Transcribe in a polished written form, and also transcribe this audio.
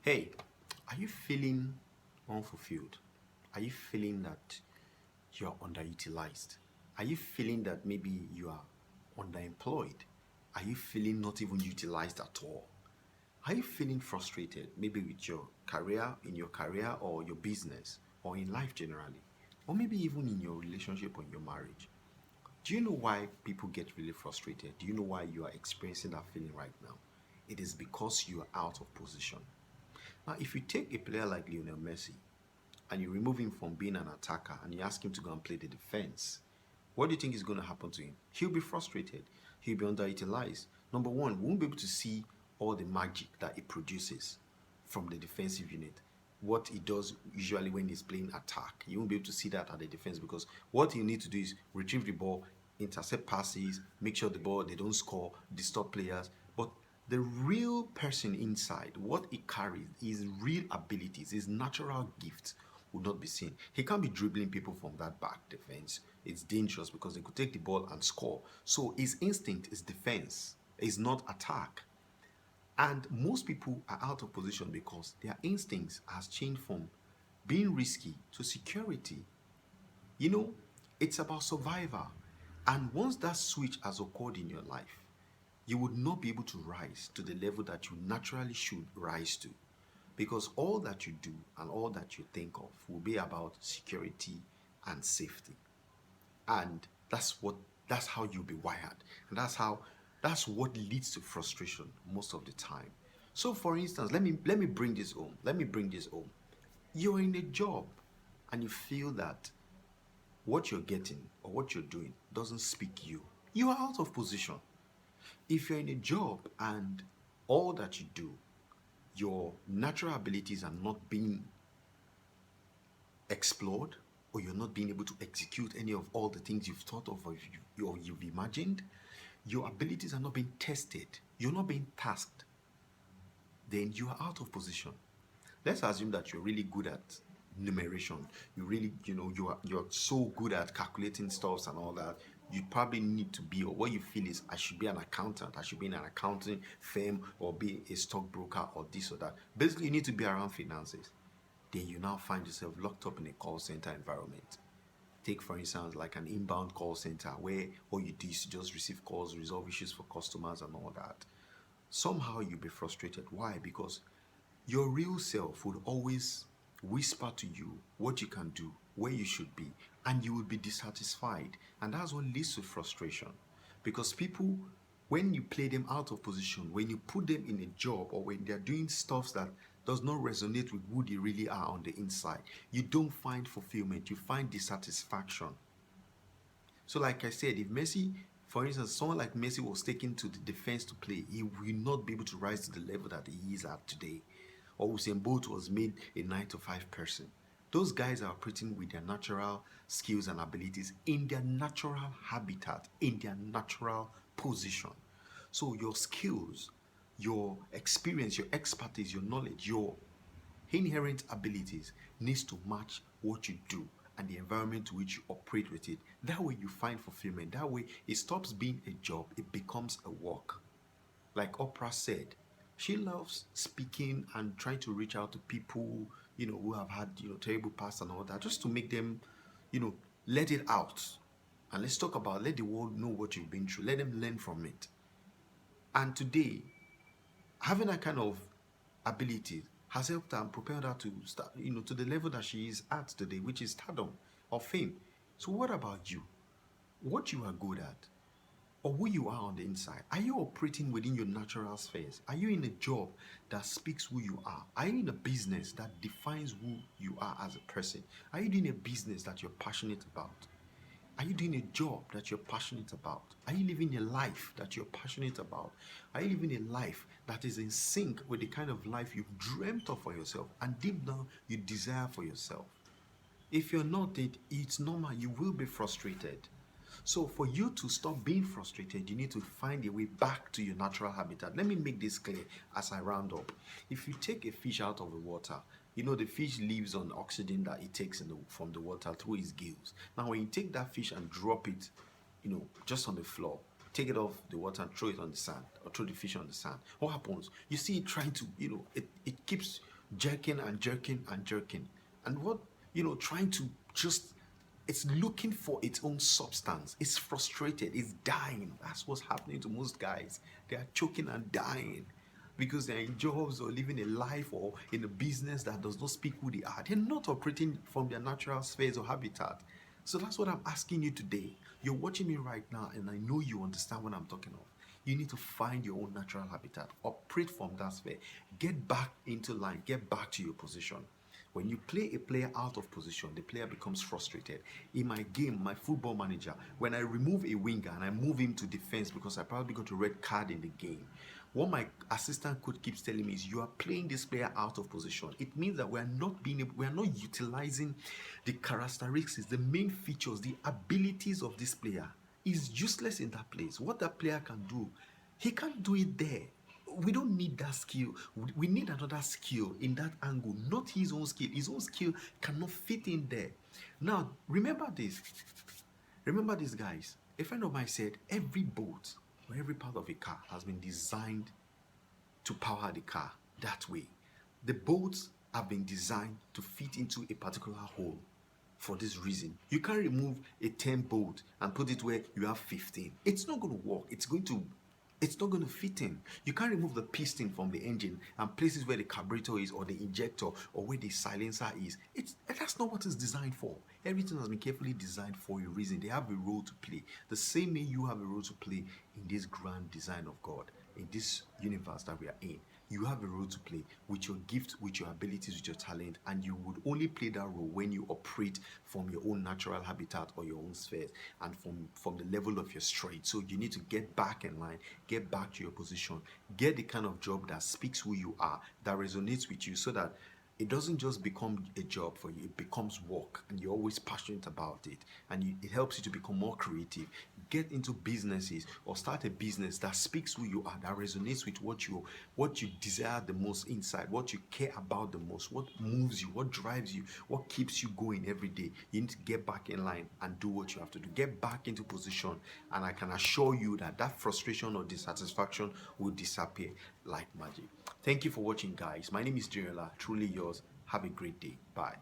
Hey, are you feeling unfulfilled? Are you feeling that you're underutilized? Are you feeling that maybe you are underemployed? Are you feeling not even utilized at all? Are you feeling frustrated maybe with your career, in your career or your business or in life generally? Or maybe even in your relationship or in your marriage? Do you know why people get really frustrated? Do you know why you are experiencing that feeling right now? It is because you are out of position. Now, if you take a player like Lionel Messi and you remove him from being an attacker and you ask him to go and play the defense, what do you think is going to happen to him? He'll be frustrated. He'll be underutilized. Number one, we won't be able to see all the magic that he produces from the defensive unit. What he does usually when he's playing attack, you won't be able to see that at the defense because what you need to do is retrieve the ball, intercept passes, make sure the ball they don't score, disturb players. But the real person inside, what he carries, his real abilities, his natural gifts would not be seen. He can't be dribbling people from that back defense. It's dangerous because they could take the ball and score. So his instinct is defense, is not attack. And most people are out of position because their instincts has changed from being risky to security. You know, it's about survival. And once that switch has occurred in your life, you would not be able to rise to the level that you naturally should rise to. Because all that you do and all that you think of will be about security and safety. And that's how you'll be wired. And that's what leads to frustration most of the time. So for instance, let me bring this home. Let me bring this home. You're in a job and you feel that what you're getting or what you're doing doesn't speak you. You are out of position. If you're in a job and all that you do, your natural abilities are not being explored, or you're not being able to execute any of all the things you've thought of or you've imagined, your abilities are not being tested, you're not being tasked, then you are out of position. Let's assume that you're really good at numeration. You really, you're so good at calculating stuffs and all that. You probably need to be, or what you feel is, I should be an accountant. I should be in an accounting firm or be a stockbroker or this or that. Basically, you need to be around finances. Then you now find yourself locked up in a call center environment. Take, for instance, like an inbound call center where all you do is just receive calls, resolve issues for customers and all that. Somehow you'll be frustrated. Why? Because your real self would always whisper to you what you can do, where you should be, and you will be dissatisfied. And that's what leads to frustration. Because people, when you play them out of position, when you put them in a job or when they're doing stuff that does not resonate with who they really are on the inside, you don't find fulfillment, you find dissatisfaction. So, like I said, if Messi, for instance, someone like Messi was taken to the defense to play, he will not be able to rise to the level that he is at today. Or Usain Bolt was made a 9 to 5 person. Those guys are operating with their natural skills and abilities in their natural habitat, in their natural position. So your skills, your experience, your expertise, your knowledge, your inherent abilities needs to match what you do and the environment to which you operate with it. That way you find fulfillment. That way it stops being a job, it becomes a work. Like Oprah said, she loves speaking and trying to reach out to people, who have had, terrible past and all that, just to make them, let it out. And let's talk about, let the world know what you've been through. Let them learn from it. And today, having that kind of ability has helped her and propelled her to start, to the level that she is at today, which is stardom or fame. So what about you? What you are good at, or who you are on the inside? Are you operating within your natural spheres? Are you in a job that speaks who you are? Are you in a business that defines who you are as a person? Are you doing a business that you're passionate about? Are you doing a job that you're passionate about? Are you living a life that you're passionate about? Are you living a life that is in sync with the kind of life you've dreamt of for yourself and deep down you desire for yourself? If you're not, it's normal. You will be frustrated. So for you to stop being frustrated, you need to find a way back to your natural habitat. Let me make this clear as I round up. If you take a fish out of the water, the fish lives on oxygen that it takes from the water through its gills. Now, when you take that fish and drop it, just on the floor, take it off the water and throw it on the sand or throw the fish on the sand, what happens? You see it trying to, it keeps jerking and jerking and jerking. And what, trying to just, it's looking for its own substance. It's frustrated. It's dying. That's what's happening to most guys. They are choking and dying because they're in jobs or living a life or in a business that does not speak who they are. They're not operating from their natural spheres or habitat. So that's what I'm asking you today. You're watching me right now, and I know you understand what I'm talking of. You need to find your own natural habitat, operate from that sphere, get back into line, get back to your position. When you play a player out of position, the player becomes frustrated. In my game, my football manager, when I remove a winger and I move him to defense because I probably got a red card in the game, what my assistant coach keeps telling me is, you are playing this player out of position. It means that we are not utilizing the characteristics, the main features, the abilities of this player. Is useless in that place. What that player can do, he can't do it there. We don't need that skill. We need another skill in that angle, not his own skill. His own skill cannot fit in there. Now, remember this. Remember this, guys. A friend of mine said every boat or every part of a car has been designed to power the car that way. The boats have been designed to fit into a particular hole for this reason. You can't remove a 10 bolt and put it where you have 15. It's not going to work. It's not going to fit in. You can't remove the piston from the engine and place it where the carburetor is or the injector or where the silencer is. That's not what it's designed for. Everything has been carefully designed for a reason. They have a role to play. The same way you have a role to play in this grand design of God, in this universe that we are in. You have a role to play with your gift, with your abilities, with your talent, and you would only play that role when you operate from your own natural habitat or your own sphere and from the level of your strength. So you need to get back in line, get back to your position, get the kind of job that speaks who you are, that resonates with you, so that it doesn't just become a job for you, it becomes work, and you're always passionate about it, and it helps you to become more creative. Get into businesses or start a business that speaks who you are, that resonates with what you desire the most inside, what you care about the most, what moves you, what drives you, what keeps you going every day. You need to get back in line and do what you have to do. Get back into position, and I can assure you that frustration or dissatisfaction will disappear like magic. Thank you for watching, guys. My name is Jirela, truly yours. Have a great day. Bye.